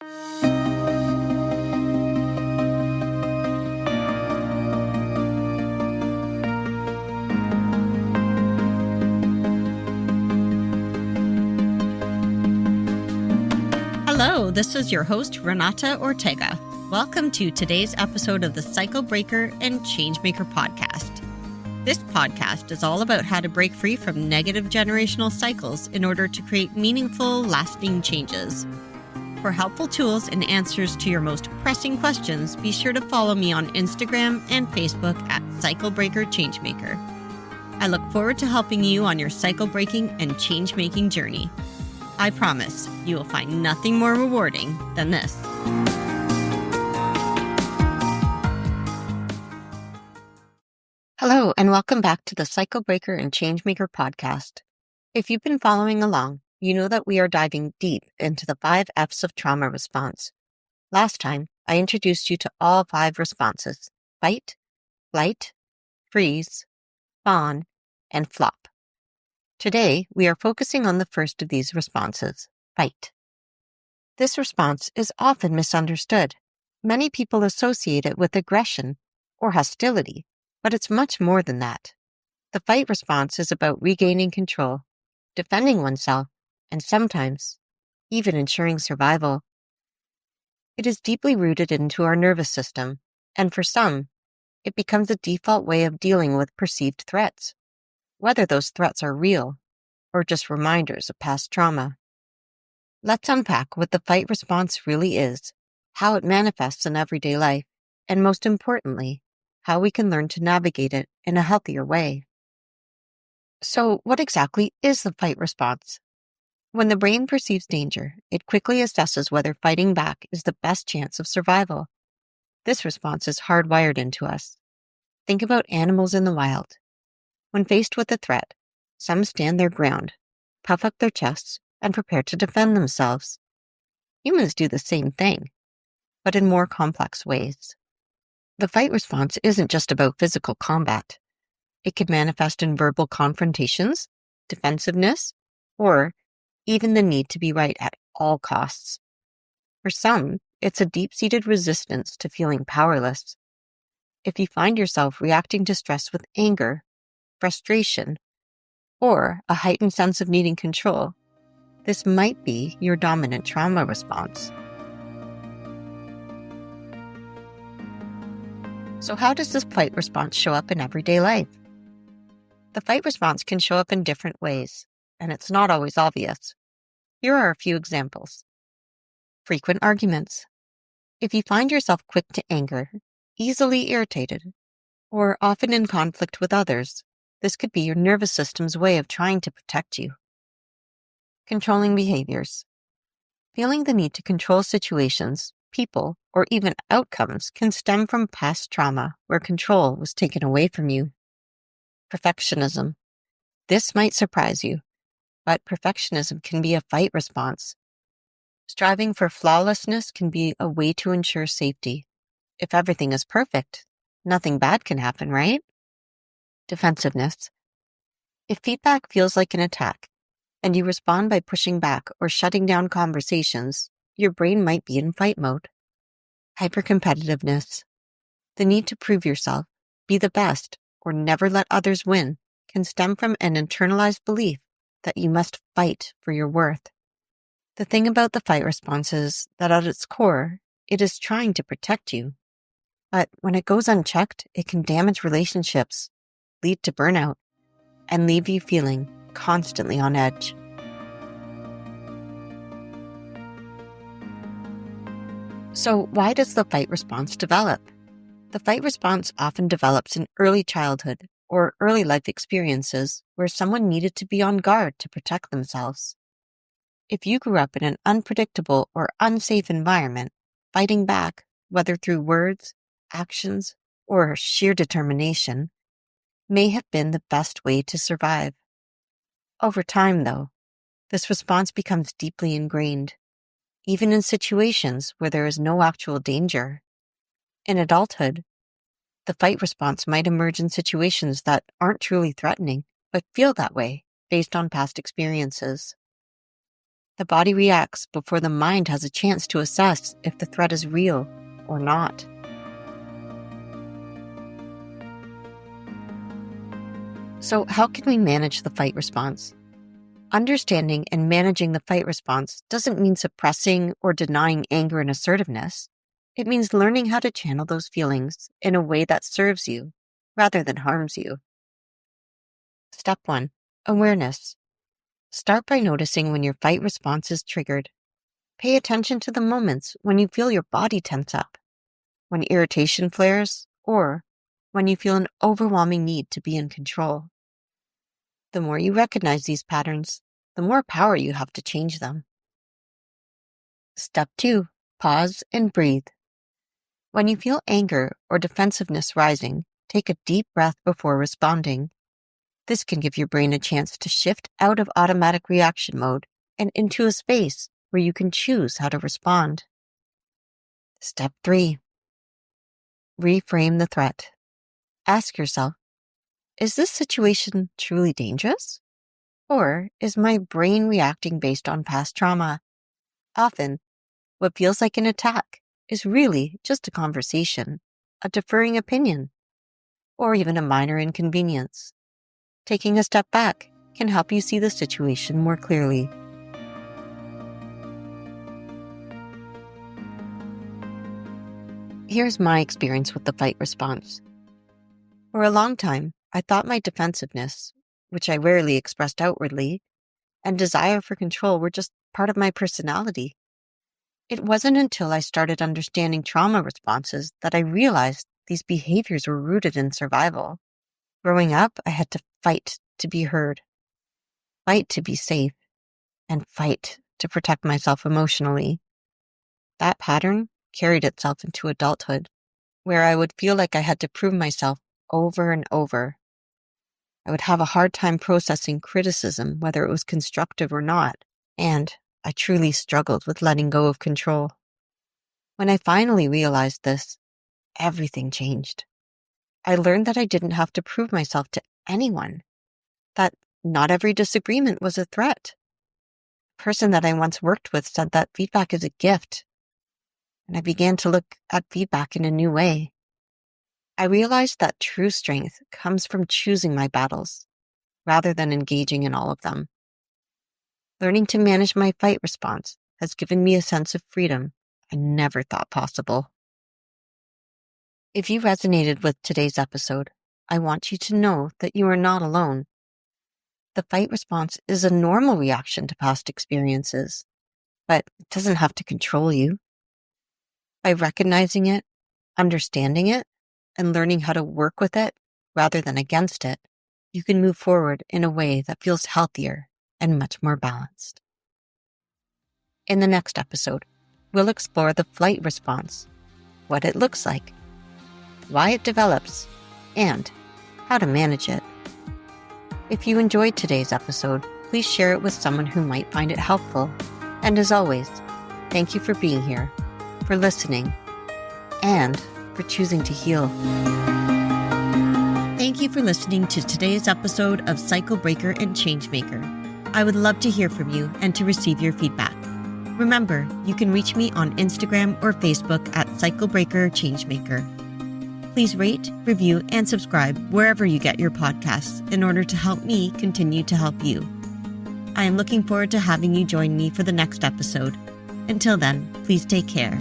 Hello, this is your host, Renata Ortega. Welcome to today's episode of the Cycle Breaker and Changemaker podcast. This podcast is all about how to break free from negative generational cycles in order to create meaningful, lasting changes. For helpful tools and answers to your most pressing questions, be sure to follow me on Instagram and Facebook at Cycle Breaker Changemaker. I look forward to helping you on your cycle breaking and change-making journey. I promise you will find nothing more rewarding than this. Hello, and welcome back to the Cycle Breaker and Changemaker podcast. If you've been following along, you know that we are diving deep into the 5 F's of trauma response. Last time, I introduced you to all 5 responses: fight, flight, freeze, fawn, and flop. Today, we are focusing on the first of these responses, fight. This response is often misunderstood. Many people associate it with aggression or hostility, but it's much more than that. The fight response is about regaining control, defending oneself, and sometimes even ensuring survival. It is deeply rooted into our nervous system, and for some, it becomes a default way of dealing with perceived threats, whether those threats are real or just reminders of past trauma. Let's unpack what the fight response really is, how it manifests in everyday life, and most importantly, how we can learn to navigate it in a healthier way. So, what exactly is the fight response? When the brain perceives danger, it quickly assesses whether fighting back is the best chance of survival. This response is hardwired into us. Think about animals in the wild. When faced with a threat, some stand their ground, puff up their chests, and prepare to defend themselves. Humans do the same thing, but in more complex ways. The fight response isn't just about physical combat. It can manifest in verbal confrontations, defensiveness, or even the need to be right at all costs. For some, it's a deep-seated resistance to feeling powerless. If you find yourself reacting to stress with anger, frustration, or a heightened sense of needing control, this might be your dominant trauma response. So how does this fight response show up in everyday life? The fight response can show up in different ways, and it's not always obvious. Here are a few examples. Frequent arguments. If you find yourself quick to anger, easily irritated, or often in conflict with others, this could be your nervous system's way of trying to protect you. Controlling behaviors. Feeling the need to control situations, people, or even outcomes can stem from past trauma where control was taken away from you. Perfectionism. This might surprise you, but perfectionism can be a fight response. Striving for flawlessness can be a way to ensure safety. If everything is perfect, nothing bad can happen, right? Defensiveness. If feedback feels like an attack, and you respond by pushing back or shutting down conversations, your brain might be in fight mode. Hypercompetitiveness. The need to prove yourself, be the best, or never let others win can stem from an internalized belief that you must fight for your worth. The thing about the fight response is that at its core, it is trying to protect you. But when it goes unchecked, it can damage relationships, lead to burnout, and leave you feeling constantly on edge. So why does the fight response develop? The fight response often develops in early childhood or early life experiences where someone needed to be on guard to protect themselves. If you grew up in an unpredictable or unsafe environment, fighting back, whether through words, actions, or sheer determination, may have been the best way to survive. Over time, though, this response becomes deeply ingrained, even in situations where there is no actual danger. In adulthood, the fight response might emerge in situations that aren't truly threatening, but feel that way based on past experiences. The body reacts before the mind has a chance to assess if the threat is real or not. So, how can we manage the fight response? Understanding and managing the fight response doesn't mean suppressing or denying anger and assertiveness. It means learning how to channel those feelings in a way that serves you rather than harms you. Step 1. Awareness. Start by noticing when your fight response is triggered. Pay attention to the moments when you feel your body tense up, when irritation flares, or when you feel an overwhelming need to be in control. The more you recognize these patterns, the more power you have to change them. Step 2. Pause and breathe. When you feel anger or defensiveness rising, take a deep breath before responding. This can give your brain a chance to shift out of automatic reaction mode and into a space where you can choose how to respond. Step 3. Reframe the threat. Ask yourself, is this situation truly dangerous? Or is my brain reacting based on past trauma? Often, what feels like an attack is really just a conversation, a differing opinion, or even a minor inconvenience. Taking a step back can help you see the situation more clearly. Here's my experience with the fight response. For a long time, I thought my defensiveness, which I rarely expressed outwardly, and desire for control were just part of my personality. It wasn't until I started understanding trauma responses that I realized these behaviors were rooted in survival. Growing up, I had to fight to be heard, fight to be safe, and fight to protect myself emotionally. That pattern carried itself into adulthood, where I would feel like I had to prove myself over and over. I would have a hard time processing criticism, whether it was constructive or not, and I truly struggled with letting go of control. When I finally realized this, everything changed. I learned that I didn't have to prove myself to anyone, that not every disagreement was a threat. A person that I once worked with said that feedback is a gift, and I began to look at feedback in a new way. I realized that true strength comes from choosing my battles, rather than engaging in all of them. Learning to manage my fight response has given me a sense of freedom I never thought possible. If you resonated with today's episode, I want you to know that you are not alone. The fight response is a normal reaction to past experiences, but it doesn't have to control you. By recognizing it, understanding it, and learning how to work with it rather than against it, you can move forward in a way that feels healthier and much more balanced. In the next episode, we'll explore the flight response, what it looks like, why it develops, and how to manage it. If you enjoyed today's episode, please share it with someone who might find it helpful. And as always, thank you for being here, for listening, and for choosing to heal. Thank you for listening to today's episode of Cycle Breaker and Changemaker. I would love to hear from you and to receive your feedback. Remember, you can reach me on Instagram or Facebook at Cycle Breaker Changemaker. Please rate, review, and subscribe wherever you get your podcasts in order to help me continue to help you. I am looking forward to having you join me for the next episode. Until then, please take care.